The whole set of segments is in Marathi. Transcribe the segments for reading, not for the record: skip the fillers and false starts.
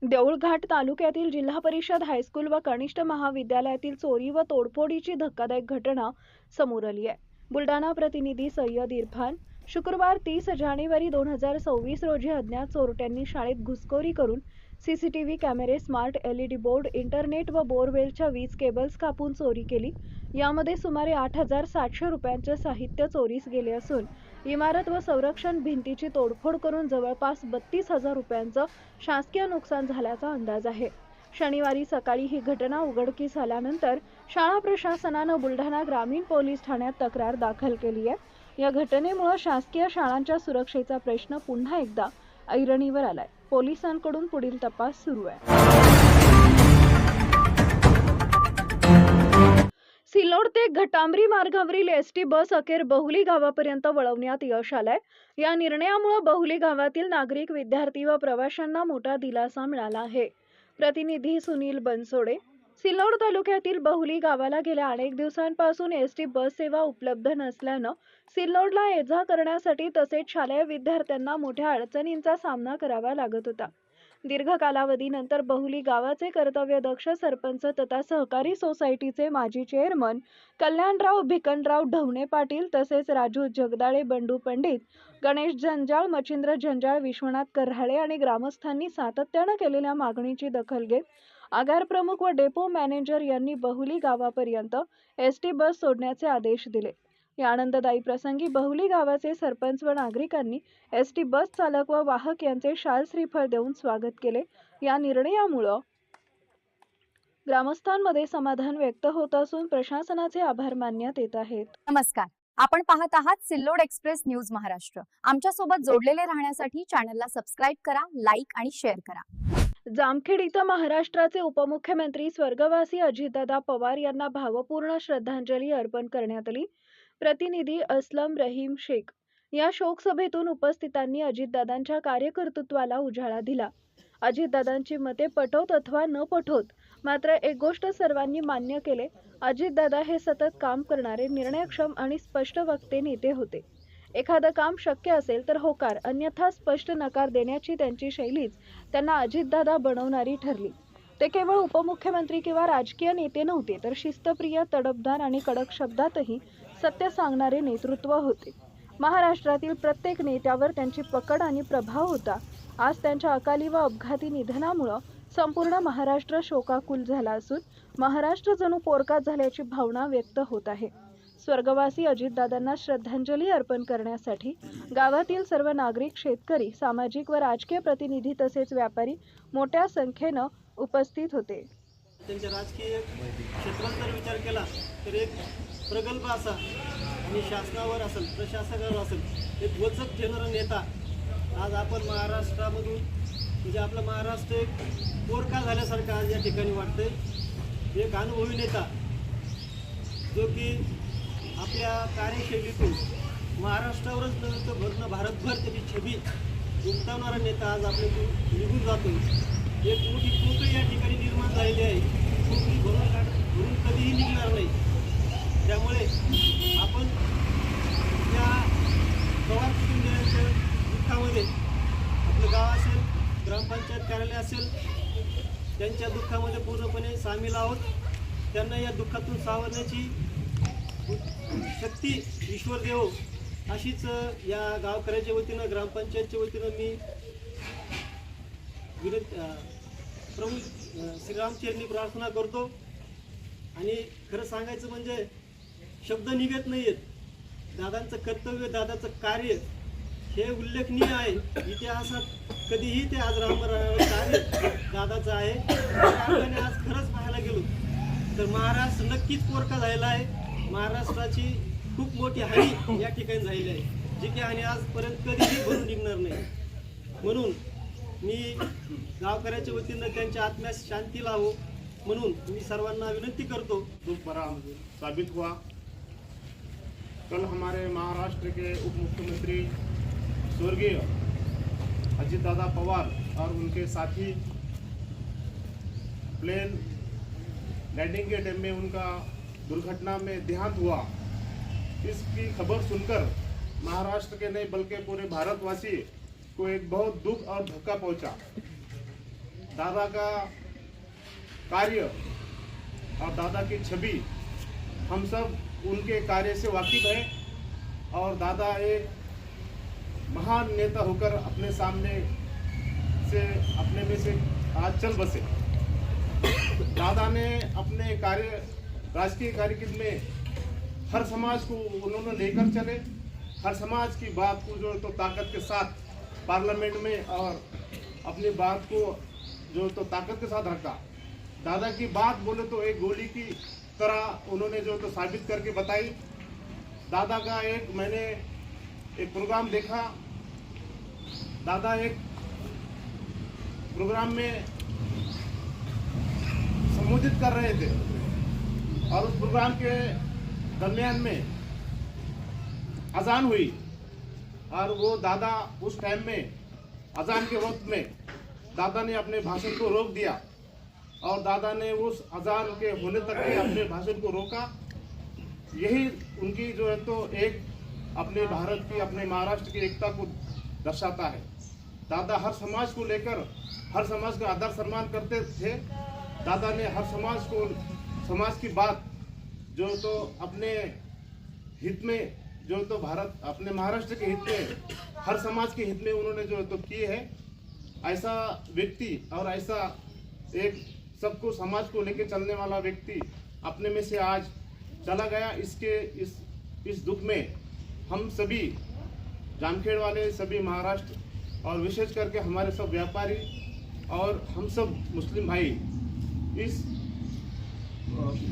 देऊळघाट तालुक्यातील जिल्हा परिषद हायस्कूल व कनिष्ठ महाविद्यालयातील चोरी व तोडफोडीची धक्कादायक घटना समोर आली आहे। बुलढाणा प्रतिनिधी सय्यद इरफान। शुक्रवार 30 जानेवारी 2026 रोजी अज्ञात चोरट्यांनी शाळेत घुसखोरी करून सीसीटीव्ही कॅमेरे, स्मार्ट LED बोर्ड, इंटरनेट व बोरवेलच्या वीज केबल्स कापून चोरी केली। यामध्ये सुमारे 8,700 रुपयांचे साहित्य चोरीस गेले असून इमारत व संरक्षण भिंतीची तोडफोड करून जवळपास 32,000 रुपयांचं शासकीय नुकसान झाल्याचा अंदाज आहे। शनिवारी सकाळी ही घटना उघडकीस आल्यानंतर शाळा प्रशासनानं बुलढाणा ग्रामीण पोलीस ठाण्यात तक्रार दाखल केली आहे। या घटनेमुळे शासकीय शाळांच्या सुरक्षेचा प्रश्न पुन्हा एकदा ऐरणीवर आलाय। पोलिसांकडून पुढील तपास सुरू आहे। सिल्लोड ते घटांबरी मार्गावरील एसटी बस अखेर बहुली गावापर्यंत वळवण्यात यश आलंय। या निर्णयामुळे बहुली गावातील नागरिक, विद्यार्थी व प्रवाशांना मोठा दिलासा मिळाला आहे। प्रतिनिधी सुनील बनसोडे। सिल्लोड तालुक्यातील बहुली गावाला गेल्या अनेक दिवसांपासून एसटी बस सेवा उपलब्ध नसल्यानं सिल्लोडला ये-जा करण्यासाठी तसेच शालेय विद्यार्थ्यांना मोठ्या अडचणींचा सामना करावा लागत होता। दीर्घ कालावधीनंतर बहुली गावाचे कर्तव्यदक्ष सरपंच तथा सहकारी सोसायटीचे माजी चेअरमन कल्याणराव भिकनराव ढवणे पाटील तसेच राजू जगदाळे, बंडू पंडित, गणेश जंजाळ, मच्छिंद्र जंजाळ, विश्वनाथ कर्हाळे आणि ग्रामस्थांनी सातत्यानं केलेल्या मागणीची दखल घेत आगार प्रमुख व डेपो मॅनेजर यांनी बहुली गावापर्यंत एसटी बस सोडण्याचे आदेश दिले। या आनंददायी प्रसंगी बहुली गावाचे सरपंच व नागरिकांनी एसटी बस चालक व वाहक यांचे शाल श्रीफळ देऊन स्वागत केले। या निर्णयामुळे ग्रामस्थांमध्ये समाधान व्यक्त होत असून प्रशासनाचे आभार मानण्यात येत आहेत। नमस्कार, आपण पाहत आहात सिल्लोड एक्सप्रेस न्यूज महाराष्ट्र। आमच्या सोबत जोडलेले राहण्यासाठी चॅनलला सबस्क्राइब करा, लाईक आणि शेअर करा। जामखेड इथं महाराष्ट्राचे उपमुख्यमंत्री स्वर्गवासी अजितदादा पवार यांना भावपूर्ण श्रद्धांजली अर्पण करण्यात आली। प्रतिनिधी असलम रहीम शेख। या शोकसभेतून उपस्थितांनी अजितदादांच्या कार्यकर्तृत्वाला उजाळा दिला। अजितदादांची मते पटोत अथवा न पटोत, मात्र एक गोष्ट सर्वांनी मान्य केले, अजितदादा हे सतत काम करणारे, निर्णयक्षम आणि स्पष्ट वक्ते नेते होते। एखादं काम शक्य असेल तर होकार, अन्यथा स्पष्ट नकार देण्याची त्यांची शैलीच त्यांना अजितदादा बनवणारी ठरली। ते केवळ उपमुख्यमंत्री किंवा राजकीय नेते नव्हते, तर शिस्तप्रिय, तडफदार आणि कडक शब्दातही सत्य सांगणारे नेतृत्व होते। महाराष्ट्रातील प्रत्येक नेत्यावर त्यांची पकड आणि प्रभाव होता। आज त्यांच्या अकाली व अपघाती निधनामुळे संपूर्ण महाराष्ट्र शोकाकुल झाला असून महाराष्ट्र जणू पोरका झाल्याची भावना व्यक्त होत आहे। स्वर्गवासी अजितदादांना श्रद्धांजली अर्पण करण्यासाठी गावातील सर्व नागरिक, शेतकरी, सामाजिक व राजकीय प्रतिनिधी तसेच व्यापारी मोठ्या संख्येने उपस्थित होते। त्यांच्या राजकीय क्षेत्रात जर विचार केला तर एक प्रगल्भ असा आणि शासनावर असेल, प्रशासनावर असेल एक वचक घेणारा नेता आज आपण महाराष्ट्रामधून म्हणजे आपला महाराष्ट्र एक पोरका झाल्यासारखा आज या ठिकाणी वाटतंय। एक अनुभवी नेता जो की आपल्या कार्यशैलीतून महाराष्ट्रावरच नव्हे तर पूर्ण भारतभर त्याची छबी उमटवणारा नेता आज आपल्यातून निघून जातो। एक मोठी पोकळी या ठिकाणी निर्माण झालेली आहे, पोकळी भरून कधीही निघणार नाही। त्यामुळे आपण त्या पवार कुटुंबियांच्या दुःखामध्ये आपलं गाव असेल, ग्रामपंचायत कार्यालय असेल, त्यांच्या दुःखामध्ये पूर्णपणे सामील आहोत। त्यांना या दुःखातून सावरण्याची शक्ती ईश्वर देव अशीच या गावकऱ्याच्या वतीनं, ग्रामपंचायतच्या वतीनं मी प्रभू श्रीरामचरणी प्रार्थना करतो। आणि खरं सांगायचं म्हणजे शब्द निघत नाही आहेत। दादांचं कर्तव्य, दादाचं कार्य हे उल्लेखनीय आहे। इतिहासात कधीही ते आज कार्य दादाचं आहे। आपण आज खरंच पाहायला गेलो तर महाराष्ट्र नक्कीच पोरका झालेला आहे। महाराष्ट्राची खूप मोठी हानी या ठिकाणी झालेली आहे, जी की हानी आजपर्यंत कधीही भरून निघणार नाही। म्हणून मी गावकऱ्याच्या वतीनं त्यांच्या आत्म्यास शांती लावो म्हणून मी सर्वांना विनंती करतो। दुख भरा साबित हुआ। कल हमारे महाराष्ट्र के उप मुख्यमंत्री स्वर्गीय अजितदादा पवार और उनके साथी प्लेन लैंडिंग के टाइम में उनका दुर्घटना में देहांत हुआ। इसकी खबर सुनकर महाराष्ट्र के नहीं बल्कि पूरे भारतवासी को एक बहुत दुख और धक्का पहुंचा। दादा का कार्य और दादा की छवि, हम सब उनके कार्य से वाकिफ हैं और दादा एक महान नेता होकर अपने सामने से अपने में से आज चल बसे। दादा ने अपने राजकीय कार्यक्रम में हर समाज को उन्होंने लेकर चले, हर समाज की बात को जो तो ताकत के साथ पार्लियामेंट में और अपनी बात को जो तो ताकत के साथ रखा। दादा की बात बोले तो एक गोली की तरह उन्होंने जो तो साबित करके बताई। दादा का मैंने एक प्रोग्राम देखा, दादा एक प्रोग्राम में संबोधित कर रहे थे और उस प्रोग्राम के दरमियान में अजान हुई और वो दादा उस टाइम में अजान के वक्त में दादा ने अपने भाषण को रोक दिया और दादा ने उस अजान के होने तक के अपने भाषण को रोका। यही उनकी जो है तो एक अपने भारत की, अपने महाराष्ट्र की एकता को दर्शाता है। दादा हर समाज को लेकर हर समाज का आदर सम्मान करते थे। दादा ने हर समाज की बात जो तो अपने हित में, जो तो भारत अपने महाराष्ट्र के हित में, हर समाज के हित में उन्होंने जो तो किए है। ऐसा व्यक्ति और ऐसा एक सबको समाज को लेकर चलने वाला व्यक्ति अपने में से आज चला गया। इस दुख में हम सभी जामखेड़ वाले, सभी महाराष्ट्र और विशेष करके हमारे सब व्यापारी और हम सब मुस्लिम भाई इस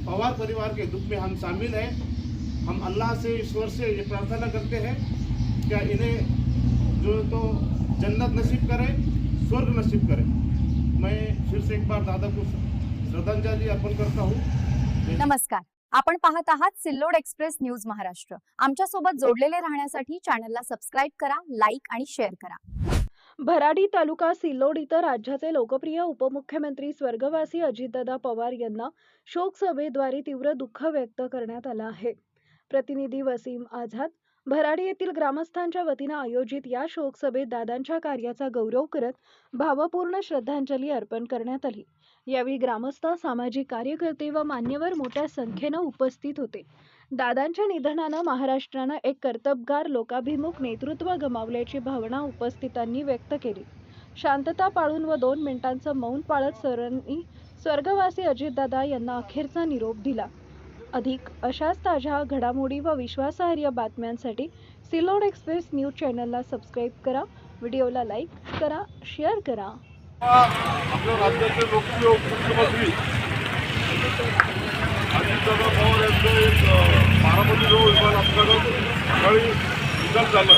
पवार परिवार के दुख में हम शामिल हैं। हम अल्लाह से, ईश्वर से ये प्रार्थना करते हैं क्या इन्हें जो तो जन्नत नसीब करे, स्वर्ग नसीब करे। मैं फिर से एक बार दादा को श्रद्धांजलि अर्पण करता हूँ। नमस्कार, आपण पाहत आहात सिल्लोड एक्सप्रेस न्यूज महाराष्ट्र। आमच्या सोबत जोडलेले राहण्यासाठी चॅनलला सबस्क्राइब करा, लाईक आणि शेअर करा। भराडी तालुका सिल्लोड इथं राज्याचे लोकप्रिय उपमुख्यमंत्री स्वर्गवासी अजितदादा पवार यांना शोक सभेद्वारे तीव्र दुःख व्यक्त करण्यात आलं आहे। प्रतिनिधी वसीम आझाद भराडी येथील ग्रामस्थांच्या वतीने आयोजित या शोक सभेत दादांच्या कार्याचा गौरव करत भावपूर्ण श्रद्धांजली अर्पण करण्यात आली। यावेळी ग्रामस्थ, सामाजिक कार्यकर्ते व मान्यवर मोठ्या संख्येने उपस्थित होते। दादांच्या निधनाने महाराष्ट्राने एक कर्तबगार, लोकाभिमुख नेतृत्व गमावल्याची भावना उपस्थितांनी व्यक्त केली। शांतता पाळून व 2 मिनिटांचं मौन पाळत सर्वांनी स्वर्गवासी अजितदादा यांना अखेरचा निरोप दिला। अधिक अशाच ताज्या घडामोडी व विश्वासार्ह बातम्यांसाठी सिल्लोड एक्सप्रेस न्यूज चॅनलला सबस्क्राइब करा, व्हिडिओला लाईक करा, शेअर करा। आपल्या राज्याचे लोकप्रिय मुख्यमंत्री अजितदादा पवार यांचं एक बारामतीजवळ विमान अपघातात सकाळी निधन झालं।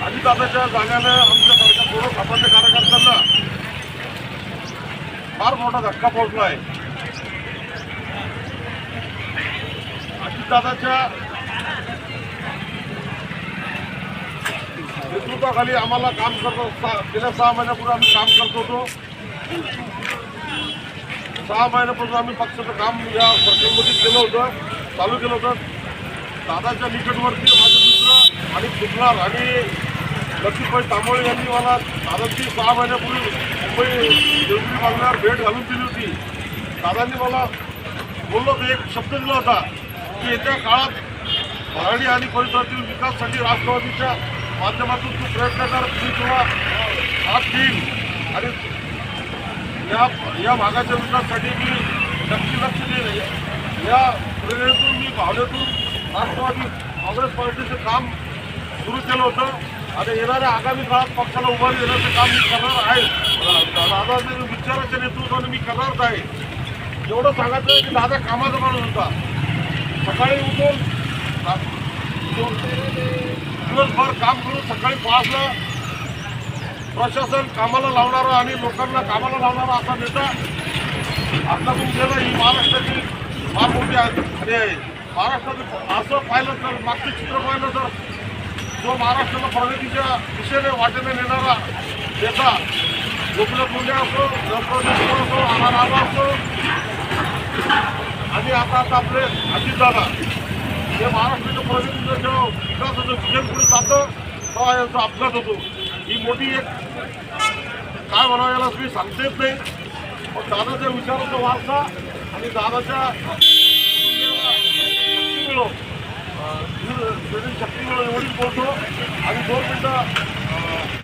अजितदादाच्या जाण्याने आमच्यासारख्या सर्व सामान्य कार्यकर्त्यांना फार मोठा धक्का पोहोचला आहे। अजितदादाच्या नेतृत्वाखाली आम्हाला काम गेल्या 6 महिन्यापूर्वी आम्ही काम करत होतो। 6 महिन्यापूर्वी आम्ही पक्षाचं काम या सर्कलमध्ये केलं होतं, चालू केलं होतं। दादाच्या निकटवर्ती माझे मित्र आणि सुकलार आणि लक्ष्मीबाई तांबोळे यांनी मला दादाची 6 महिन्यापूर्वी मुंबई देवगिरी बांगल्यावर भेट घालून दिली होती। दादांनी मला एक शब्द दिला होता की येत्या काळात भराडी आणि परिसरातील विकासासाठी राष्ट्रवादीच्या माध्यमातून तू प्रयत्न कर, मी तुला साथ देईन आणि या भागाच्या विकासासाठी मी नक्की लक्ष देईन। या प्रेरणेतून मी भावनेतून राष्ट्रवादी काँग्रेस पार्टीचं काम सुरू केलं होतं आणि येणाऱ्या आगामी काळात पक्षाला उभारी देण्याचं काम मी करणार आहे। दादाच्या विचाराच्या नेतृत्वाने मी करणार आहे। एवढं सांगायचं आहे की दादा कामाचा माणूस होता। सकाळी उठून दिवसभर काम करून सकाळी 5ला प्रशासन कामाला लावणारा आणि लोकांना कामाला लावणारा असा नेता आपल्याकडून गेला ही महाराष्ट्राची फार मोठी आहे। महाराष्ट्रात असं पाहिलं तर, मागचं चित्र पाहिलं तर, जो महाराष्ट्राला प्रगतीच्या दिशेने वाटेने नेणारा नेता गोपीनाथ मुंडे असो, असो, आम्हाला असो आणि आता आपले अजितदादा हे महाराष्ट्राच्या प्रगतीचं जेव्हा विकासाचं विजन पुढे जातं तेव्हा यांचा अपघात होतो। ही मोठी एक काय म्हणावं याला तुम्ही सांगता येत नाही. पण दादाच्या विचाराचा वारसा आणि दादाच्या शक्ती मिळो एवढीच बोलतो आणि 2 मिनिटं